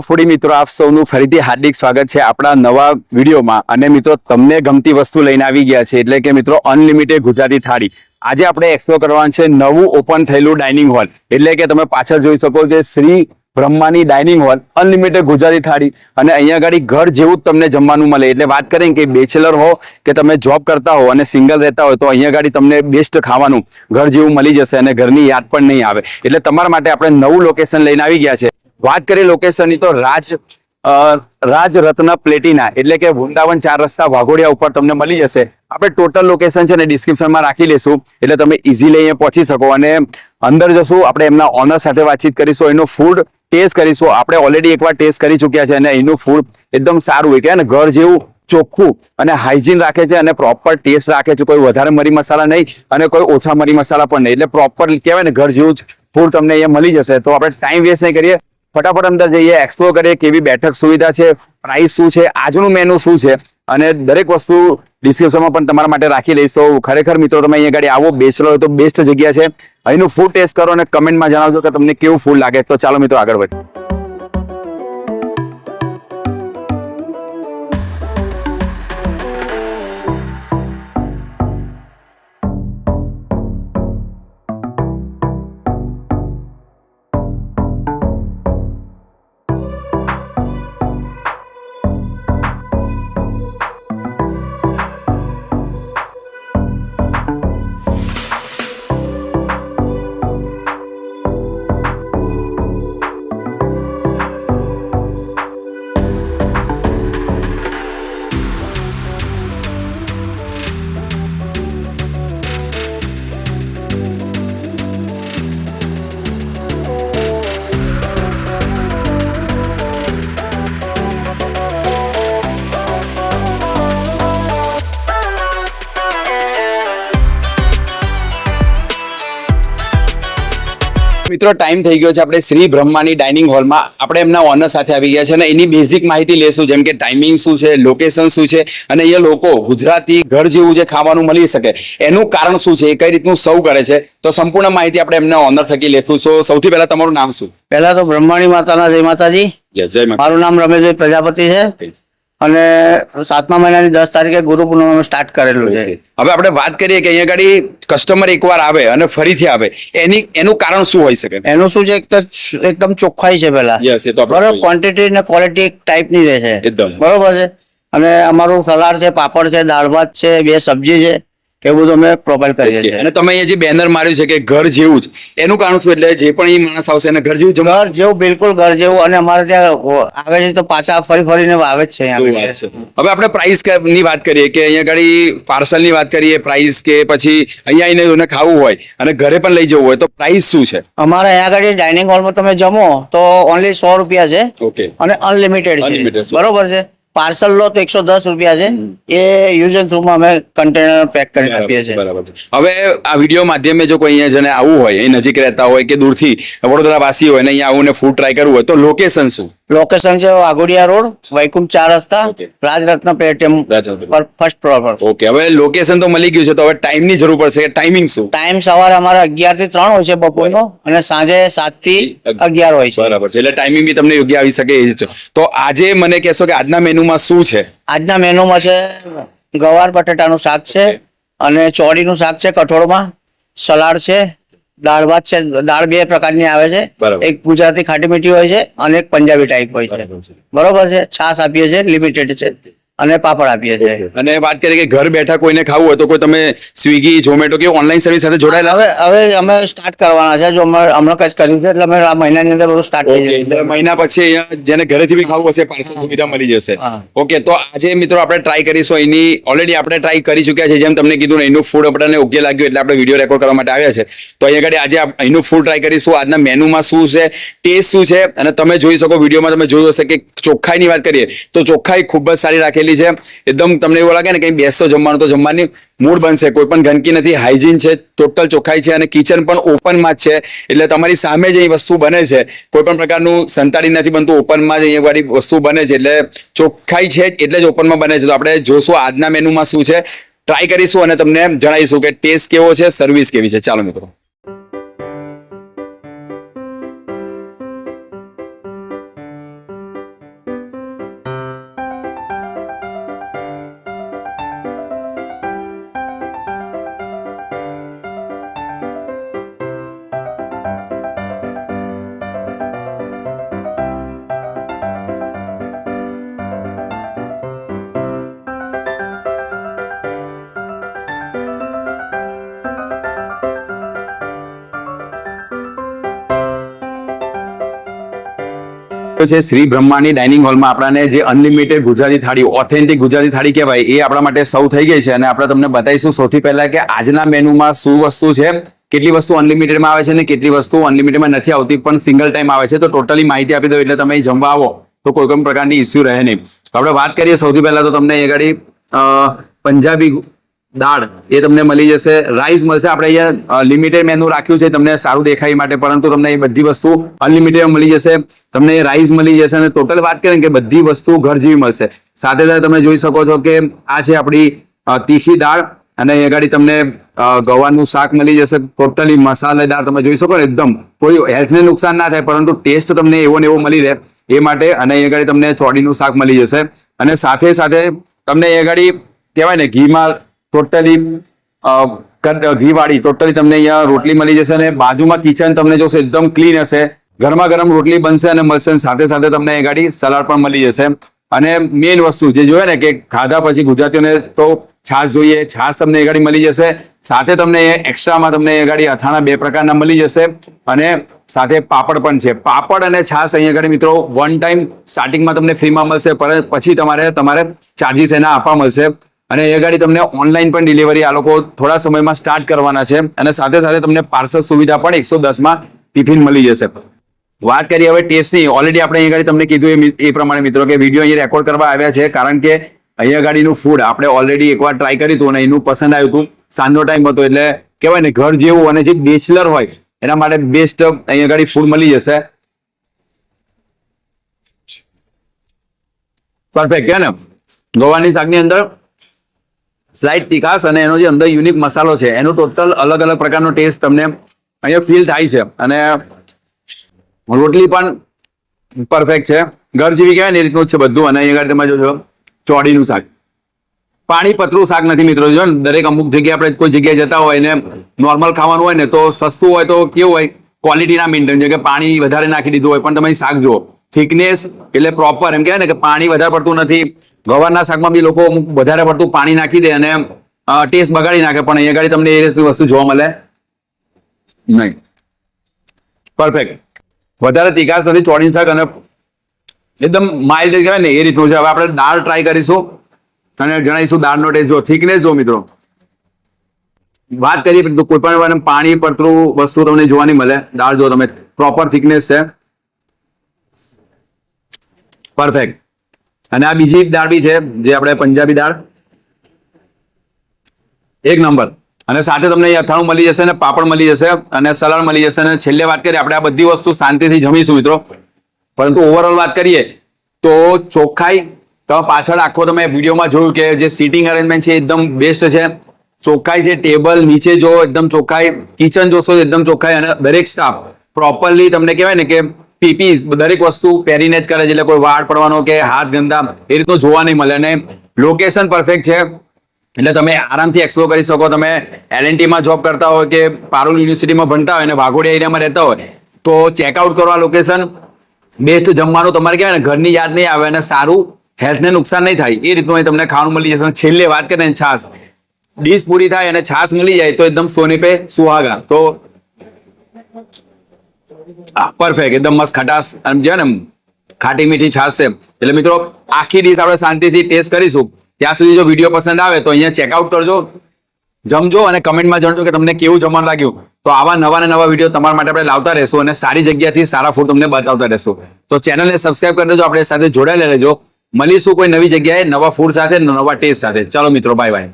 ફૂડી મિત્રો, આપ સૌનું ફરીથી હાર્દિક સ્વાગત છે આપણા નવા વિડીયોમાં. અને મિત્રો, તમને ગમતી વસ્તુ લઈને આવી ગયા છે, એટલે કે મિત્રો અનલિમિટેડ ગુજરાતી થાળી. આજે આપણે એક્સપ્લોર કરવાનું છે નવું ઓપન થયેલું ડાઇનિંગ હોલ. એટલે કે તમે પાછળ જોઈ શકો છો Shri Brahmani dining hall, unlimited Gujarati thali. અને અહીંયા આગળ ઘર જેવું જ તમને જમવાનું મળે. એટલે વાત કરીએ કે બેચલર હો કે તમે જોબ કરતા હો અને સિંગલ રહેતા હોય, તો અહીંયા આગળ તમને બેસ્ટ ખાવાનું ઘર જેવું મળી જશે અને ઘરની યાદ પણ નહીં આવે. એટલે તમારા માટે આપણે નવું લોકેશન લઈને આવી ગયા છે. વાત કરીએ લોકેશનની તો રાજ રત્ન પ્લેટિના, એટલે કે વૃંદાવન 4 રસ્તા વાઘોડિયા ઉપર તમને મળી જશે. આપણે ટોટલ લોકેશન છે ને ડિસ્ક્રિપ્શનમાં રાખી લઈશું, એટલે તમે ઇઝીલી અહીંયા પહોંચી શકો. અને અંદર જશું, આપણે એમના ઓનર સાથે વાતચીત કરીશું, એનું ફૂડ ટેસ્ટ કરીશું. આપણે ઓલરેડી એકવાર ટેસ્ટ કરી ચૂક્યા છે અને એનું ફૂડ એકદમ સારું હોય કે ઘર જેવું ચોખ્ખું અને હાઇજીન રાખે છે અને પ્રોપર ટેસ્ટ રાખે છે. કોઈ વધારે મરી મસાલા નહીં અને કોઈ ઓછા મરી મસાલા પણ નહીં. એટલે પ્રોપર કહેવાય ને ઘર જેવું જ ફૂડ તમને અહીંયા મળી જશે. તો આપણે ટાઈમ વેસ્ટ નહીં કરીએ, ફટાફટ અંદર જઈએ, એક્સપ્લોર કરીએ કેવી બેઠક સુવિધા છે, પ્રાઇસ શું છે, આજનું મેનુ શું છે, અને દરેક વસ્તુ ડિસ્ક્રિપ્શનમાં પણ તમારા માટે રાખી લઈશ. તો ખરેખર મિત્રો, તમે અહીંયા ગાડી આવો, બેચલર હોય તો બેસ્ટ જગ્યા છે. અહીંનું ફૂડ ટેસ્ટ કરો અને કમેન્ટમાં જણાવજો કે તમને કેવું ફૂડ લાગે. તો ચાલો મિત્રો, આગળ વધીએ. મિત્રો, ટાઈમ થઈ ગયો છે આપણે શ્રી બ્રહ્માની ડાઇનિંગ હોલમાં. આપણે એમના ઓનર સાથે આવી ગયા છે અને એની બેઝિક માહિતી લેશું, જેમ કે ટાઈમિંગ શું છે, લોકેશન શું છે, અને અહીંયા લોકો ગુજરાતી ઘર જેવું જે ખાવાનું મળી શકે એનું કારણ શું છે, એ કઈ રીતનું સર્વ કરે છે, તો સંપૂર્ણ માહિતી આપણે એમના ઓનર થકી લેશું. સો સૌથી પહેલા તમારું નામ શું? પહેલા તો બ્રહ્માણી માતાના જય માતાજી. જય માતા. મારું નામ રમેશભાઈ પ્રજાપતિ છે અને 7મા મહિનાની 10 તારીખે ગુરુ પૂર્ણિમા સ્ટાર્ટ કરેલું છે. હવે આપણે વાત કરીએ કે અહીંયા ગાડી કસ્ટમર એકવાર આવે અને ફરીથી આવે, એનું કારણ શું હોઈ શકે? એનું શું છે, એકદમ ચોખ્ખાઈ છે પહેલા. બરોબર, ક્વોન્ટિટી ને ક્વોલિટી એક ટાઈપની રહે છે એકદમ. બરોબર છે. અને અમારું સલાડ છે, પાપડ છે, દાળ ભાત છે, 2 સબ્જી છે, એ બધું અમે પ્રોવાઈડ કરીએ છીએ. અને તમે અહીંયા જે બેનર માર્યું છે કે ઘર જેવું જ, એનું કારણ શું? એટલે જે પણ એ માણસ આવશે એને ઘર જેવું ઘર જેવું, બિલકુલ ઘર જેવું. અને અમારે ત્યાં આવે છે તો પાછા ફરીને આવે જ છે. હવે આપણે પ્રાઇસ ની વાત કરીએ કે અહીંયા ગાડી પાર્સલ ની વાત કરીએ, પ્રાઇસ કે પછી અહીંયા આવીને ખાવું હોય અને ઘરે પણ લઈ જવું હોય તો પ્રાઇસ શું છે? અમારે અહીંયા આગળ ડાઇનિંગ હોલમાં તમે જમો તો ઓનલી 100 રૂપિયા છે. ઓકે. અને અનલિમિટેડ છે. બરોબર છે. પાર્સલ લો તો 110 રૂપિયા છે. એ યુઝ એન્ડ થ્રુમાં અમે કન્ટેનર પેક કરીને આપીએ છીએ. બરાબર છે. હવે આ વિડીયો માધ્યમે જો કોઈ અહીંયા જને આવવું હોય, એ નજીક રહેતા હોય કે દૂરથી વડોદરા વાસી હોય ને અહીંયા આવીને ફૂડ ટ્રાય કરવું હોય, તો લોકેશન શું? લોકેશન છે વાઘોડિયા રોડ, વૈકુંઠ 4 રસ્તા, રાજરત્ન પ્લેટિનમ પર ફર્સ્ટ ફ્લોર પર. ઓકે. હવે લોકેશન તો મળી ગયું છે, તો હવે ટાઈમ ની જરૂર પડશે. ટાઈમિંગ શું? ટાઈમ સવારે અમારે 11 થી 3 હોય છે બપોરનો, અને સાંજે 7 થી 11 હોય છે. બરાબર છે. એટલે ટાઈમિંગ બી તમને યોગ્ય આવી શકે એ છે. તો આજે મને કહેશો કે આજના મેનુમાં શું છે? આજના મેનુમાં છે ગવાર બટાટાનું શાક છે, અને ચોળીનું શાક છે કઠોળમાં, સલાડ છે, દાળ ભાત છે. દાળ 2 પ્રકારની આવે છે, એક ગુજરાતી ખાટી મીઠી હોય છે અને એક પંજાબી ટાઈપ હોય છે. બરોબર છે. છાશ આપીએ છીએ, લિમિટેડ છે, અને પાપડ આપીએ છીએ. અને વાત કરીએ કે ઘર બેઠા કોઈને ખાવું હોય તો કોઈ તમે સ્વિગી, ઝોમેટો કે ઓનલાઈન સર્વિસ સાથે જોડાયેલા? હવે અમે સ્ટાર્ટ કરવાના છે. જો હમણાં કઈ કર્યું છે એટલે અમે આ મહિનાની અંદર બધું સ્ટાર્ટ કરી દઈશું. મહિના પછી અહીંયા જેને ઘરેથી બી ખાવું હશે પાર્સલ સુવિધા મળી જશે. ઓકે. તો આજે મિત્રો આપણે ટ્રાય કરીશું. એની ઓલરેડી આપણે ટ્રાય કરી ચૂક્યા છે. જેમ તમને કીધું ને, એનું ફૂડ આપણને યોગ્ય લાગ્યું એટલે આપણે વિડીયો રેકોર્ડ કરવા માટે આવ્યા છે. તો અહીંયા આજે અહીંનું ફૂડ ટ્રાય કરીશું. આજના મેનુમાં શું છે, ટેસ્ટ શું છે, અને તમે જોઈ શકો વિડીયોમાં, તમે જોયું હશે કે ચોખ્ખાઈની વાત કરીએ તો ચોખ્ખાઈ ખૂબ જ સારી રાખેલી છે. એકદમ તમને એવું લાગે ને કંઈ બેસો જમવાનું તો જમવાની મૂડ બનશે. કોઈ પણ ગંદકી નથી, હાઇજીન છે, ટોટલ ચોખ્ખાઈ છે, અને કિચન પણ ઓપનમાં જ છે. એટલે તમારી સામે જ અહીં વસ્તુ બને છે, કોઈ પણ પ્રકારનું સંતાડી નથી બનતું, ઓપનમાં જ અહીંયા વાળી વસ્તુ બને છે. એટલે ચોખ્ખાઈ છે એટલે જ ઓપનમાં બને છે. તો આપણે જોશું આજના મેનુમાં શું છે, ટ્રાય કરીશું અને તમને જણાવીશું કે ટેસ્ટ કેવો છે, સર્વિસ કેવી છે. ચાલો મિત્રો. આવ્યો છે શ્રી બ્રહ્માની ડાઇનિંગ હોલમાં. આપણાને જે અનલિમિટેડ ગુજરાતી થાળી, ઓથેન્ટિક ગુજરાતી થાળી કહેવાય, એ આપણા માટે સૌ થઈ ગઈ છે અને આપણે તમને બતાવીશું સૌથી પહેલા કે આજના મેનુમાં શું વસ્તુ છે, કેટલી વસ્તુ અનલિમિટેડમાં આવે છે અને કેટલી વસ્તુ અનલિમિટેડમાં નથી આવતી પણ સિંગલ ટાઈમ આવે છે. તો ટોટલી માહિતી આપી દો એટલે તમે અહીં જમવા આવો તો કોઈ પણ પ્રકારની ઇસ્યુ રહે નહીં. તો આપણે વાત કરીએ સૌથી પહેલા તો તમને એ ગાડી પંજાબી દાળ એ તમને મળી જશે, રાઈસ મળશે. આપણે અહીંયા લિમિટેડ મેનુ રાખ્યું છે તમને સારું દેખાય માટે, પરંતુ તમને એ બધી વસ્તુ અનલિમિટેડ મળી જશે. તમને રાઈસ મળી જશે અને ટોટલ વાત કરીએ કે બધી વસ્તુ ઘર જેવી મળશે. સાથે સાથે તમે જોઈ શકો છો કે આ છે આપણી તીખી દાળ અને એ ગાડી તમને ગવારનું શાક મળી જશે, ટોટલી મસાલેદાર. તમે જોઈ શકો ને એકદમ કોઈ હેલ્થને નુકસાન ના થાય પરંતુ ટેસ્ટ તમને એવો ને એવો મળી રહે એ માટે. અને એ ગાડી તમને ચોડીનું શાક મળી જશે અને સાથે સાથે તમને એ ગાડી કહેવાય ને ઘીમાં ટોટલી ઘી વાળી ટોટલી તમને અહીંયા રોટલી મળી જશે અને બાજુમાં કિચન તમને જોશો એકદમ ક્લીન હશે, ગરમા ગરમ રોટલી બનશે અને મળશે. સાથે સાથે તમને એ ગાડી સલાડ પણ મળી જશે. અને મેઇન વસ્તુ જે જોઈએ ને કે ખાધા પછી ગુજરાતીઓને તો છાશ જોઈએ, છાશ તમને એ ગાડી મળી જશે. સાથે તમને એક્સ્ટ્રામાં તમને એ ગાડી અથાણા 2 પ્રકારના મળી જશે અને સાથે પાપડ પણ છે. પાપડ અને છાશ અહીંયા ગાડી મિત્રો વન ટાઈમ સ્ટાર્ટિંગમાં તમને ફ્રીમાં મળશે, પછી તમારે ચાર્જીસ એના આપવા મળશે. અને એ ગાડી તમને ઓનલાઈન પણ ડિલિવરી આ લોકો થોડા સમયમાં સ્ટાર્ટ કરવાના છે અને સાથે સાથે તમને પાર્સલ સુવિધા પણ 110માં ટિફિન મળી જશે. વાત કરીએ હવે ટેસ્ટની. ઓલરેડી આપણે અહીંયા ગાડી તમને કીધું એ પ્રમાણે મિત્રો કે વિડીયો અહીંયા રેકોર્ડ કરવા આવ્યા છે કારણ કે અહીંયા ગાડીનું ફૂડ આપણે ઓલરેડી એકવાર ટ્રાય કર્યું હતું અને એનું પસંદ આવ્યું હતું. સાંજનો ટાઈમ હતો એટલે કહેવાય ને ઘર જેવું અને જે બેચલર હોય એના માટે બેસ્ટ અહીંયા ગાડી ફૂડ મળી જશે. પરફેક્ટ છે ને. ગવાની શાકની અંદર સ્લાઇટ તીખાશ અને એનો જે અંદર યુનિક મસાલો છે એનો ટોટલ અલગ અલગ પ્રકારનો ટેસ્ટ તમને અહીંયા ફીલ થાય છે. અને રોટલી પણ પરફેક્ટ છે, ઘર જેવી કહેવાય ને એ રીતનું જ છે બધું. અને અહીંયા તમે જોશો ચોડીનું શાક, પાણી પતરું શાક નથી મિત્રો. જો ને દરેક અમુક જગ્યાએ આપણે કોઈ જગ્યાએ જતા હોય ને નોર્મલ ખાવાનું હોય ને તો સસ્તું હોય તો કેવું હોય ક્વોલિટીના મેન્ટેન છે કે પાણી વધારે નાખી દીધું હોય પણ તમે શાક જુઓ થિકનેસ એટલે પ્રોપર. એમ કહેવાય ને કે પાણી વધારે પડતું નથી. ગવારના શાકમાં બી લોકો અમુક વધારે પડતું પાણી નાખી દે અને ટેસ્ટ બગાડી નાખે, પણ અહીંયા ગાડી તમને એ રીતની વસ્તુ જોવા મળે નહીં. પરફેક્ટ, વધારે તીખાશ નથી, ચોડીનું શાક અને એકદમ માઇલ્ડ કહેવાય ને એ રીતનું છે. હવે આપણે દાળ ટ્રાય કરીશું અને જણાવીશું દાળનો ટેસ્ટ. જો થિકનેસ જો મિત્રો, વાત કરીએ તો કોઈ પણ પાણી પડતું વસ્તુ તમને જોવા નહીં મળે. દાળ જો તમે પ્રોપર થિકનેસ છે, પરફેક્ટ. અને આ બીજી દાળ બી છે જે આપણે પંજાબી દાળ, એક નંબર. અને સાથે તમને અથાણું મળી જશે અને પાપડ મળી જશે અને સલાડ મળી જશે. અને છેલ્લે વાત કરીએ આપણે આ બધી વસ્તુ શાંતિથી જમીશું મિત્રો, પરંતુ ઓવરઓલ વાત કરીએ તો ચોખ્ખાઈ તમે પાછળ આખો તમે વિડીયોમાં જોયું કે જે સીટિંગ અરેન્જમેન્ટ છે એકદમ બેસ્ટ છે. ચોખ્ખાઈ છે, ટેબલ નીચે જો એકદમ ચોખ્ખાઈ, કિચન જોશો એકદમ ચોખ્ખાઈ અને દરેક સ્ટાફ પ્રોપરલી તમને કહેવાય ને કે પીપીસ દરેક વસ્તુ પહેરીને જ કરે છે એટલે કોઈ વાળ પડવાનો કે હાથ ગંદા એ રીતનું જોવા નહીં મળે. અને લોકેશન પરફેક્ટ છે એટલે તમે આરામથી એક્સપ્લોર કરી શકો. તમે LNTમાં જોબ કરતા હોય કે પારુલ યુનિવર્સિટીમાં ભણતા હોય અને વાઘોડિયા એરિયામાં રહેતા હોય તો ચેકઆઉટ કરો આ લોકેશન. બેસ્ટ જમવાનું તમારે કહેવાય ને ઘરની યાદ નહીં આવે અને સારું હેલ્થને નુકસાન નહીં થાય એ રીતનું તમને ખાવાનું મળી જશે. છેલ્લે વાત કરીએ ને છાશ, ડીશ પૂરી થાય અને છાશ મળી જાય તો એકદમ સોને પે સુહાગા. તો પરફેક્ટ, એકદમ મસ્ત ખટાશ અને જે ને ખાટી મીઠી છાશ છે. એટલે મિત્રો આખી ડીશ આપણે શાંતિથી ટેસ્ટ કરીશું. ત્યાં સુધી જો વિડીયો પસંદ આવે તો અહીંયા ચેકઆઉટ કરજો, જમજો અને કમેન્ટમાં જણાવજો કે તમને કેવું જમવાનું લાગ્યું. તો આવા નવા ને નવા વિડીયો તમારા માટે આપણે લાવતા રહેશું અને સારી જગ્યાથી સારા ફૂડ તમને બતાવતા રહેશું. તો ચેનલને સબસ્ક્રાઇબ કરી દેજો, આપણે સાથે જોડાયેલા રહેજો. મળીશું કોઈ નવી જગ્યાએ નવા ફૂડ સાથે, નવા ટેસ્ટ સાથે. ચાલો મિત્રો, બાય બાય.